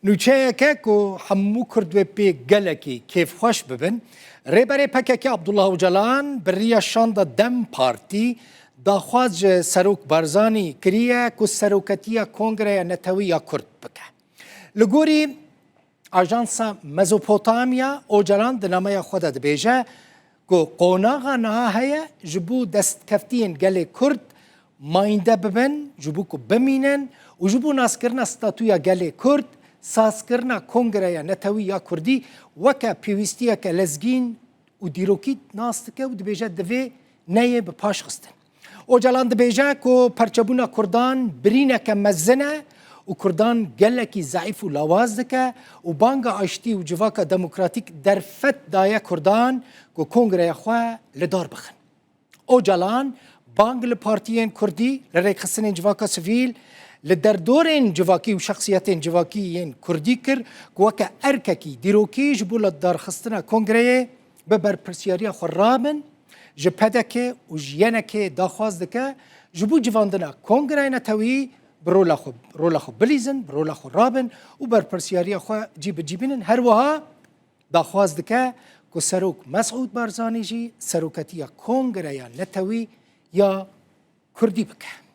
نوچەیەکە و هەموو کردوێ پێ گەلێکی کێفخۆش ببن ڕێبەرێ پەکێکی عەبدوڵڵاه ئۆجەلان بڕیە شاندا دەم پارتی داخواز سەرۆک بارزانی کریە و سەرۆکەتیە کۆنگرەیە نەتەوەیە کورد بکە لە گۆری ئاژانسا مەزۆپۆتامیا ئۆجەلان دنامەیە خۆدا دەبێژە و قۆناغا نەها هەیە ji bo destkeftiyên gelê Kurd mayînde bibin ji bo ku bimînin û ji bo naskirina statuya gelê Kurd sazkirina kongreya netewî ya Kurdî weke pêwîstiyeke lezgîn û dîrokî nas dike û dibêje divê neyê bi paş xistin. Ocalan dibêje ku perçebûna Kurdan birîneke mezin e û Kurdan gelekî zeîf û lawaz dike û banga aştî û civaka demokratîk derfet daye Kurdan ku kongreya xwe li dar bixin. Ocalan bang li partiyên Kurdî li rêxistinên civaka sivîl li derdorên civakî û şexsiyetên civakî yên Kurdî kir ku weke erkekî dîrokî ji bo li darxistina kongreyê bi berpirsiyariya xwe rabin ji pedekê û ji yenekê daxwaz dike ji bo civandina kongreyê netewî bi rola xwe bilîzin, bi rola xwe rabin û berpirsiyariya xwe cî bicîbînin. Her wiha daxwaz dike ku Serok Mesûd Barzanî jî seroketiya kongreya netewî ya Kurdî bike.